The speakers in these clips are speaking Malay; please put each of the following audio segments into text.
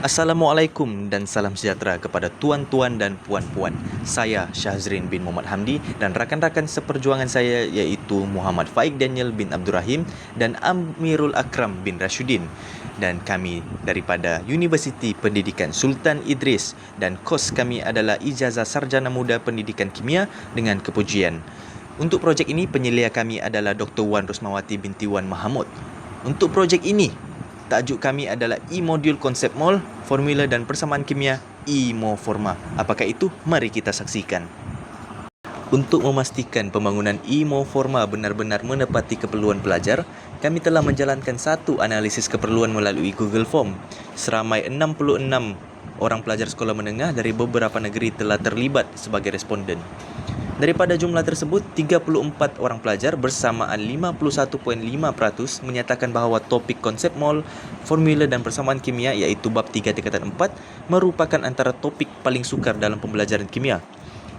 Assalamualaikum dan salam sejahtera kepada tuan-tuan dan puan-puan. Saya Syahzrin bin Muhammad Hamdi dan rakan-rakan seperjuangan saya iaitu Muhammad Faik Daniel bin Abdul Rahim dan Amirul Akram bin Rashidin. Dan kami daripada Universiti Pendidikan Sultan Idris dan kos kami adalah Ijazah Sarjana Muda Pendidikan Kimia dengan kepujian. Untuk projek ini penyelia kami adalah Dr. Wan Rosmawati binti Wan Mahamud. Untuk projek ini tajuk kami adalah E-Module Konsep Mol, Formula dan Persamaan Kimia E-Moforma. Apakah itu? Mari kita saksikan. Untuk memastikan pembangunan E-Moforma benar-benar menepati keperluan pelajar, kami telah menjalankan satu analisis keperluan melalui Google Form. Seramai 66 orang pelajar sekolah menengah dari beberapa negeri telah terlibat sebagai responden. Daripada jumlah tersebut, 34 orang pelajar bersamaan 51.5% menyatakan bahawa topik konsep mol, formula dan persamaan kimia iaitu bab 3 tingkatan 4 merupakan antara topik paling sukar dalam pembelajaran kimia.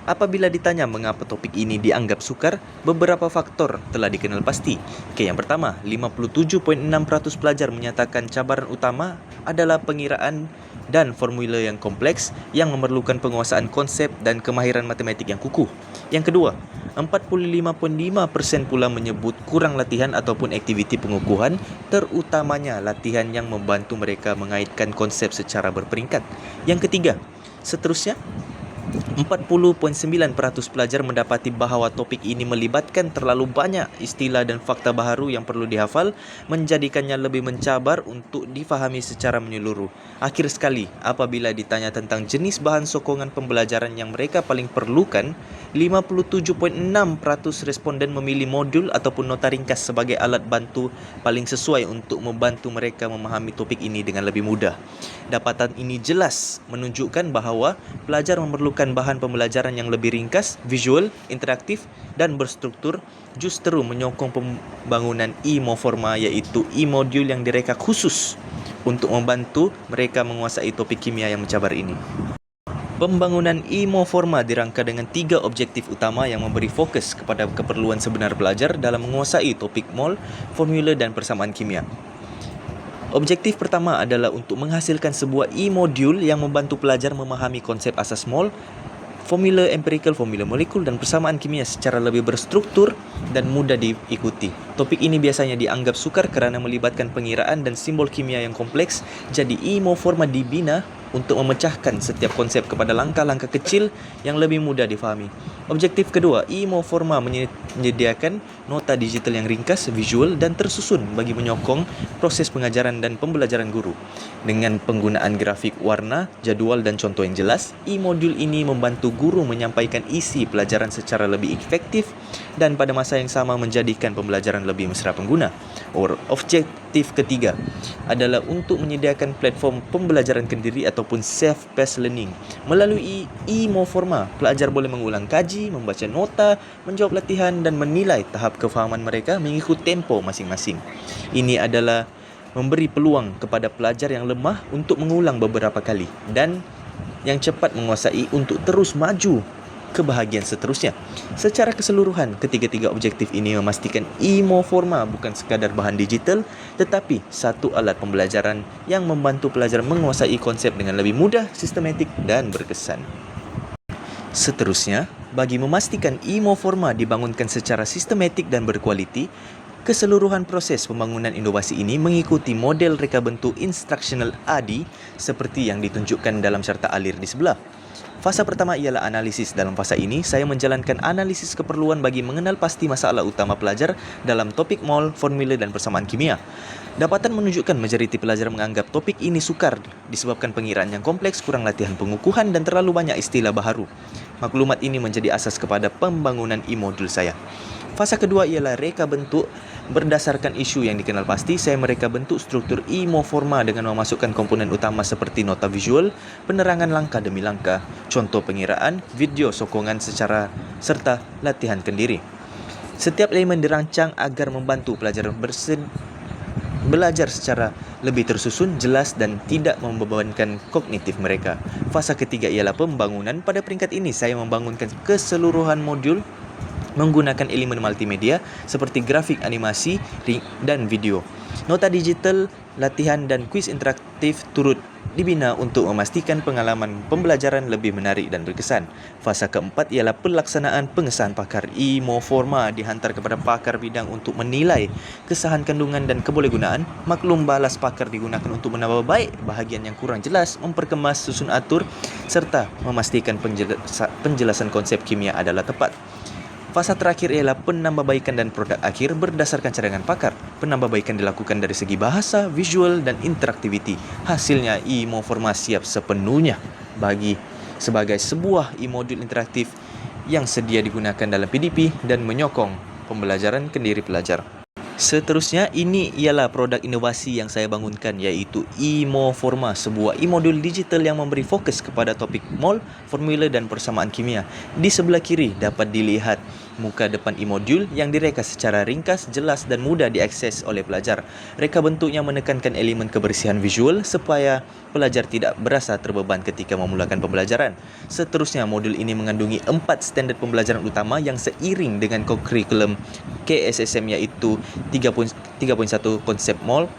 Apabila ditanya mengapa topik ini dianggap sukar, beberapa faktor telah dikenal pasti. Yang pertama, 57.6% pelajar menyatakan cabaran utama adalah pengiraan dan formula yang kompleks yang memerlukan penguasaan konsep dan kemahiran matematik yang kukuh. Yang kedua, 45.5% pula menyebut kurang latihan ataupun aktiviti pengukuhan, terutamanya latihan yang membantu mereka mengaitkan konsep secara berperingkat. Yang ketiga, seterusnya, 40.9% pelajar mendapati bahawa topik ini melibatkan terlalu banyak istilah dan fakta baharu yang perlu dihafal, menjadikannya lebih mencabar untuk difahami secara menyeluruh. Akhir sekali, apabila ditanya tentang jenis bahan sokongan pembelajaran yang mereka paling perlukan, 57.6% responden memilih modul ataupun nota ringkas sebagai alat bantu paling sesuai untuk membantu mereka memahami topik ini dengan lebih mudah. Dapatan ini jelas menunjukkan bahawa pelajar memerlukan bahan pembelajaran yang lebih ringkas, visual, interaktif dan berstruktur, justru menyokong pembangunan E-Moforma iaitu E-Module yang direka khusus untuk membantu mereka menguasai topik kimia yang mencabar ini. Pembangunan E-Moforma dirangka dengan 3 objektif utama yang memberi fokus kepada keperluan sebenar pelajar dalam menguasai topik mol, formula dan persamaan kimia. Objektif pertama adalah untuk menghasilkan sebuah E-Module yang membantu pelajar memahami konsep asas mol, formula empirikal, formula molekul dan persamaan kimia secara lebih berstruktur dan mudah diikuti. Topik ini biasanya dianggap sukar kerana melibatkan pengiraan dan simbol kimia yang kompleks, jadi E-Moforma dibina untuk memecahkan setiap konsep kepada langkah-langkah kecil yang lebih mudah difahami. Objektif kedua, E-Moforma menyediakan nota digital yang ringkas, visual dan tersusun bagi menyokong proses pengajaran dan pembelajaran guru. Dengan penggunaan grafik warna, jadual dan contoh yang jelas, E-Module ini membantu guru menyampaikan isi pelajaran secara lebih efektif dan pada masa yang sama menjadikan pembelajaran lebih mesra pengguna. Objektif ketiga adalah untuk menyediakan platform pembelajaran kendiri ataupun self-paced learning. Melalui E-Moforma, pelajar boleh mengulang kaji, membaca nota, menjawab latihan dan menilai tahap kefahaman mereka mengikut tempo masing-masing. Ini adalah memberi peluang kepada pelajar yang lemah untuk mengulang beberapa kali dan yang cepat menguasai untuk terus maju ke bahagian seterusnya. Secara keseluruhan, ketiga-tiga objektif ini memastikan E-Moforma bukan sekadar bahan digital tetapi satu alat pembelajaran yang membantu pelajar menguasai konsep dengan lebih mudah, sistematik dan berkesan. Seterusnya, bagi memastikan E-Moforma dibangunkan secara sistematik dan berkualiti, keseluruhan proses pembangunan inovasi ini mengikuti model reka bentuk instructional ADI seperti yang ditunjukkan dalam syarta alir di sebelah. Fasa pertama ialah analisis. Dalam fasa ini, saya menjalankan analisis keperluan bagi mengenal pasti masalah utama pelajar dalam topik mol, formula dan persamaan kimia. Dapatan menunjukkan majoriti pelajar menganggap topik ini sukar disebabkan pengiraan yang kompleks, kurang latihan pengukuhan dan terlalu banyak istilah baharu. Maklumat ini menjadi asas kepada pembangunan E-Module saya. Fasa kedua ialah reka bentuk. Berdasarkan isu yang dikenal pasti, saya mereka bentuk struktur E-Moforma dengan memasukkan komponen utama seperti nota visual, penerangan langkah demi langkah, contoh pengiraan, video sokongan serta latihan kendiri. Setiap elemen dirancang agar membantu pelajar belajar secara lebih tersusun, jelas dan tidak membebankan kognitif mereka. Fasa ketiga ialah pembangunan. Pada peringkat ini, saya membangunkan keseluruhan modul menggunakan elemen multimedia seperti grafik, animasi, dan video. Nota digital, latihan dan kuis interaktif turut dibina untuk memastikan pengalaman pembelajaran lebih menarik dan berkesan. Fasa keempat ialah pelaksanaan pengesahan pakar. Forma dihantar kepada pakar bidang untuk menilai kesahan kandungan dan kebolehgunaan. Maklum balas pakar digunakan untuk menambah baik bahagian yang kurang jelas, memperkemas susun atur serta memastikan penjelasan konsep kimia adalah tepat. Fasa terakhir ialah penambahbaikan dan produk akhir berdasarkan cadangan pakar. Penambahbaikan dilakukan dari segi bahasa, visual dan interaktiviti. Hasilnya, Forma siap sepenuhnya sebagai sebuah e-modul interaktif yang sedia digunakan dalam PDP dan menyokong pembelajaran kendiri pelajar. Seterusnya, ini ialah produk inovasi yang saya bangunkan, iaitu Forma, sebuah e-modul digital yang memberi fokus kepada topik mol, formula dan persamaan kimia. Di sebelah kiri dapat dilihat muka depan e-modul yang direka secara ringkas, jelas dan mudah diakses oleh pelajar. Reka bentuknya menekankan elemen kebersihan visual supaya pelajar tidak berasa terbeban ketika memulakan pembelajaran. Seterusnya, modul ini mengandungi 4 standard pembelajaran utama yang seiring dengan kurikulum KSSM, iaitu 3.1 konsep mol,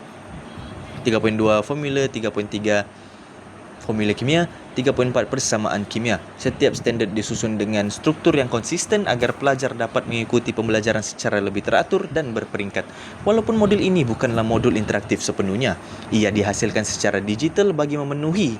3.2 formula, 3.3 formula kimia, 3.4 persamaan kimia. Setiap standard disusun dengan struktur yang konsisten agar pelajar dapat mengikuti pembelajaran secara lebih teratur dan berperingkat. Walaupun modul ini bukanlah modul interaktif sepenuhnya, ia dihasilkan secara digital bagi memenuhi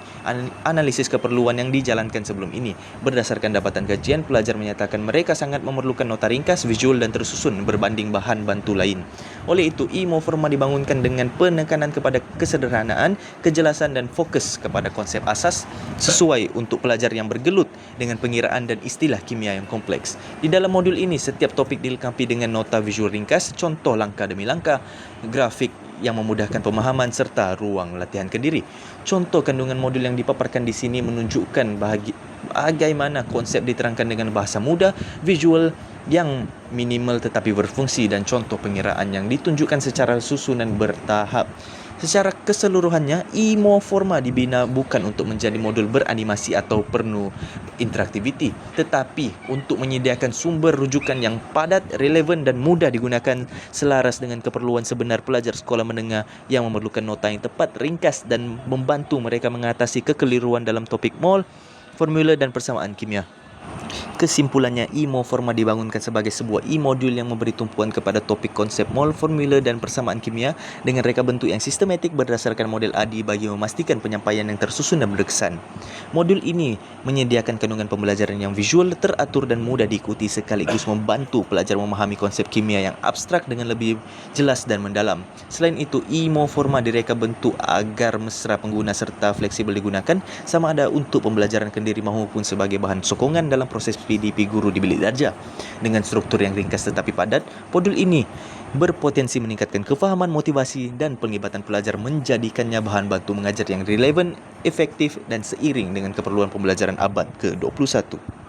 analisis keperluan yang dijalankan sebelum ini. Berdasarkan dapatan kajian, pelajar menyatakan mereka sangat memerlukan nota ringkas, visual dan tersusun berbanding bahan bantu lain. Oleh itu, Forma dibangunkan dengan penekanan kepada kesederhanaan, kejelasan dan fokus kepada konsep asas sesuai untuk pelajar yang bergelut dengan pengiraan dan istilah kimia yang kompleks. Di dalam modul ini, setiap topik dilengkapi dengan nota visual ringkas, contoh langkah demi langkah, grafik yang memudahkan pemahaman serta ruang latihan kendiri. Contoh kandungan modul yang dipaparkan di sini menunjukkan bagaimana konsep diterangkan dengan bahasa mudah, visual yang minimal tetapi berfungsi dan contoh pengiraan yang ditunjukkan secara susunan bertahap. Secara keseluruhannya, Forma dibina bukan untuk menjadi modul beranimasi atau penuh interaktiviti, tetapi untuk menyediakan sumber rujukan yang padat, relevan dan mudah digunakan selaras dengan keperluan sebenar pelajar sekolah menengah yang memerlukan nota yang tepat, ringkas dan membantu mereka mengatasi kekeliruan dalam topik mol, formula dan persamaan kimia. Kesimpulannya, Forma dibangunkan sebagai sebuah e-modul yang memberi tumpuan kepada topik konsep mol, formula dan persamaan kimia dengan reka bentuk yang sistematik berdasarkan model ADI bagi memastikan penyampaian yang tersusun dan berkesan. Modul ini menyediakan kandungan pembelajaran yang visual, teratur dan mudah diikuti sekaligus membantu pelajar memahami konsep kimia yang abstrak dengan lebih jelas dan mendalam. Selain itu, Forma direka bentuk agar mesra pengguna serta fleksibel digunakan sama ada untuk pembelajaran kendiri maupun sebagai bahan sokongan dalam proses PDP guru di bilik darjah. Dengan struktur yang ringkas tetapi padat, modul ini berpotensi meningkatkan kefahaman, motivasi dan penglibatan pelajar, menjadikannya bahan bantu mengajar yang relevan, efektif dan seiring dengan keperluan pembelajaran abad ke-21.